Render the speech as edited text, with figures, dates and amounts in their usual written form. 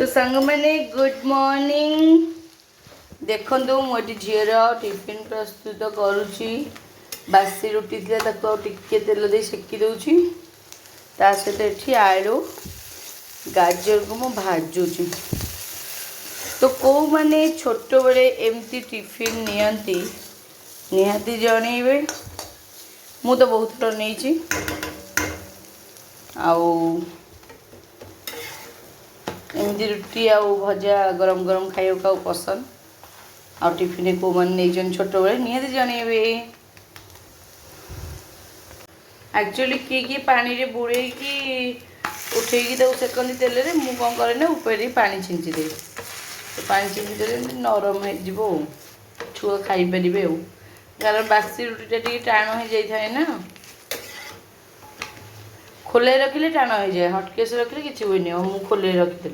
तो सांग मैंने गुड मॉर्निंग देखो मुझे झीर टिफिन प्रस्तुत करुच्ची बासी रुटी थी टिके तेल दे सेकी दूची ता सहित ये आलू गाजर को मुझे भाजुची। तो कौ मैंने छोट बड़े एमती टिफिन नियंती निहाती जनइबे। मु तो बहुत थर नहीं एमती रुटी आउ भजा गरम गरम खाइबा को पसंद आ टिफिन को मैंने छोट बड़े निहाती जनइबे। एक्चुअली किए पानी रे बुड़े की उठेकी सेकंदी तेल रे मु कौन करे ना ऊपर पानी छिंची दे तो पानी छिंची दे नरम हो छुआ खाई पारे कारण बासी रुटीटा टी टाण हो जाए ना खोले रखिले टाण हो जाए हटकेस रखिले किसी हुए नहीं। मु खोले रखी